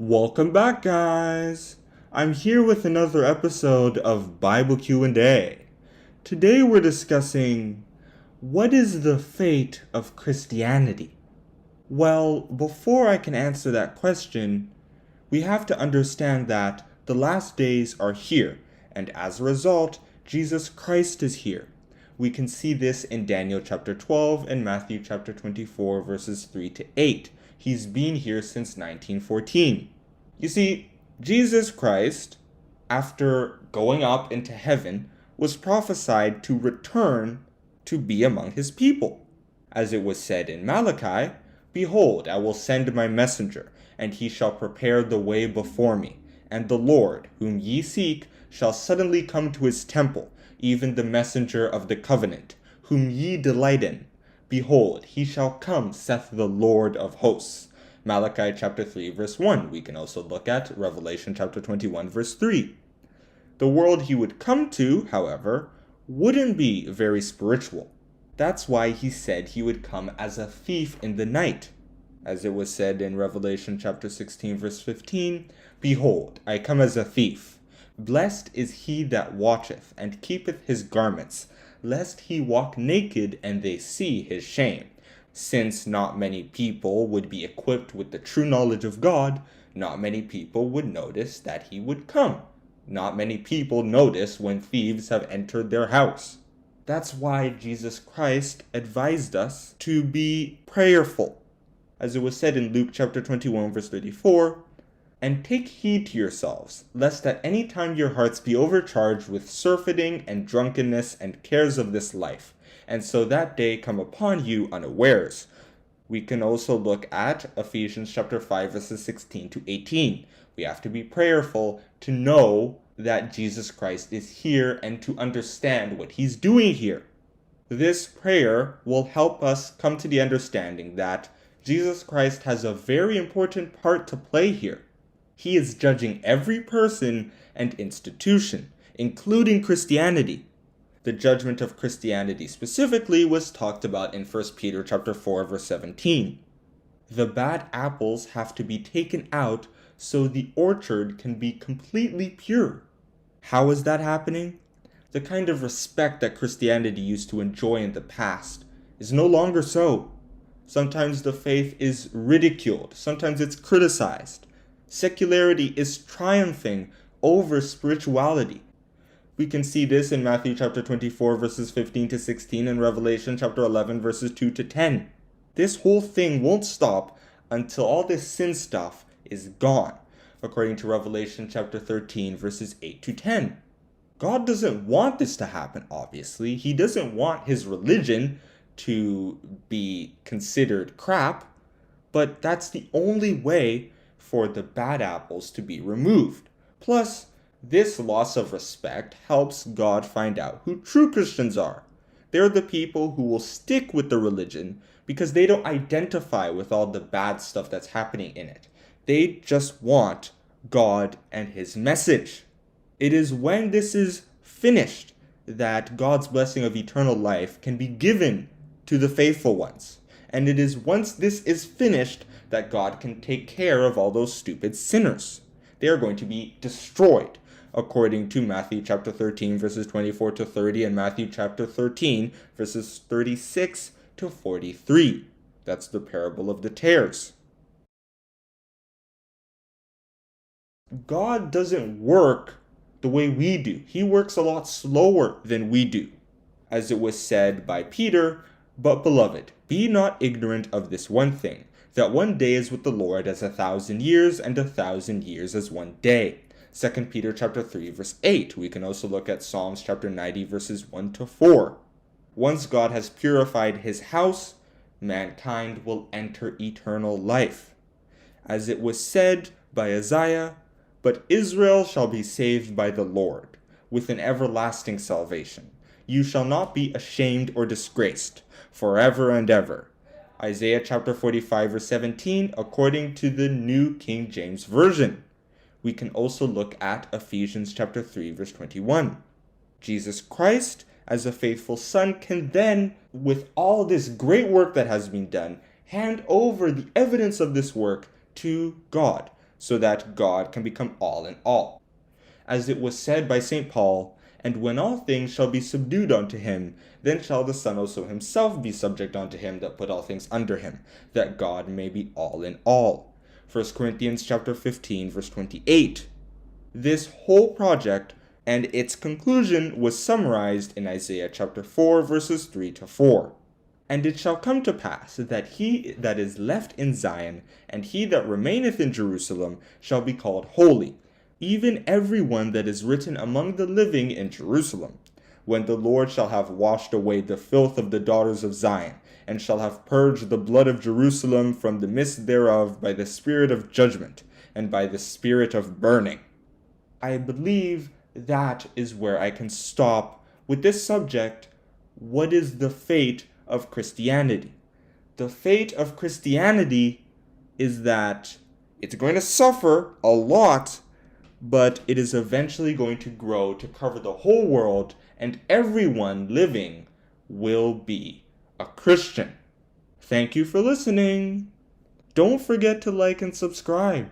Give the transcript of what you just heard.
Welcome back, guys. I'm here with another episode of Bible Q&A. Today we're discussing what is the fate of Christianity? Well, before I can answer that question, we have to understand that the last days are here, and as a result, Jesus Christ is here. We can see this in Daniel chapter 12 and Matthew chapter 24 verses 3 to 8. He's been here since 1914. You see, Jesus Christ, after going up into heaven, was prophesied to return to be among his people. As it was said in Malachi, "Behold, I will send my messenger, and he shall prepare the way before me. And the Lord, whom ye seek, shall suddenly come to his temple, even the messenger of the covenant, whom ye delight in. Behold, he shall come, saith the Lord of hosts." Malachi chapter 3 verse 1. We can also look at Revelation chapter 21 verse 3. The world he would come to, however, wouldn't be very spiritual. That's why he said he would come as a thief in the night. As it was said in Revelation chapter 16 verse 15, "Behold, I come as a thief. Blessed is he that watcheth, and keepeth his garments, lest he walk naked, and they see his shame." Since not many people would be equipped with the true knowledge of God, not many people would notice that he would come. Not many people notice when thieves have entered their house. That's why Jesus Christ advised us to be prayerful. As it was said in Luke chapter 21 verse 34, "And take heed to yourselves, lest at any time your hearts be overcharged with surfeiting and drunkenness and cares of this life, and so that day come upon you unawares." We can also look at Ephesians chapter 5 verses 16 to 18. We have to be prayerful to know that Jesus Christ is here and to understand what he's doing here. This prayer will help us come to the understanding that Jesus Christ has a very important part to play here. He is judging every person and institution, including Christianity. The judgment of Christianity specifically was talked about in 1 Peter chapter 4 verse 17. The bad apples have to be taken out so the orchard can be completely pure. How is that happening? The kind of respect that Christianity used to enjoy in the past is no longer so. Sometimes the faith is ridiculed, sometimes it's criticized. Secularity is triumphing over spirituality. We can see this in Matthew chapter 24 verses 15 to 16 and Revelation chapter 11 verses 2 to 10. This whole thing won't stop until all this sin stuff is gone, according to Revelation chapter 13 verses 8 to 10. God doesn't want this to happen, obviously. He doesn't want his religion to be considered crap, but that's the only way for the bad apples to be removed. Plus, this loss of respect helps God find out who true Christians are. They're the people who will stick with the religion because they don't identify with all the bad stuff that's happening in it. They just want God and his message. It is when this is finished that God's blessing of eternal life can be given to the faithful ones. And it is once this is finished that God can take care of all those stupid sinners. They are going to be destroyed, according to Matthew chapter 13 verses 24 to 30 and Matthew chapter 13 verses 36 to 43. That's the parable of the tares. God doesn't work the way we do. He works a lot slower than we do. As it was said by Peter, "But beloved, be not ignorant of this one thing, that one day is with the Lord as 1,000 years, and 1,000 years as one day." 2 Peter chapter 3 verse 8. We can also look at Psalms chapter 90 verses 1 to 4. Once God has purified his house, mankind will enter eternal life. As it was said by Isaiah, "But Israel shall be saved by the Lord, with an everlasting salvation. You shall not be ashamed or disgraced, forever and ever." Isaiah chapter 45 verse 17, according to the New King James Version. We can also look at Ephesians chapter 3 verse 21. Jesus Christ, as a faithful son, can then, with all this great work that has been done, hand over the evidence of this work to God, so that God can become all in all. As it was said by St. Paul, "And when all things shall be subdued unto him, then shall the Son also himself be subject unto him that put all things under him, that God may be all in all." 1 Corinthians chapter 15, verse 28. This whole project and its conclusion was summarized in Isaiah chapter 4, verses 3 to 4. "And it shall come to pass that he that is left in Zion, and he that remaineth in Jerusalem, shall be called holy, even every one that is written among the living in Jerusalem. When the Lord shall have washed away the filth of the daughters of Zion, and shall have purged the blood of Jerusalem from the midst thereof by the spirit of judgment, and by the spirit of burning." I believe that is where I can stop with this subject. What is the fate of Christianity? The fate of Christianity is that it's going to suffer a lot, but it is eventually going to grow to cover the whole world, and everyone living will be a Christian. Thank you for listening. Don't forget to like and subscribe.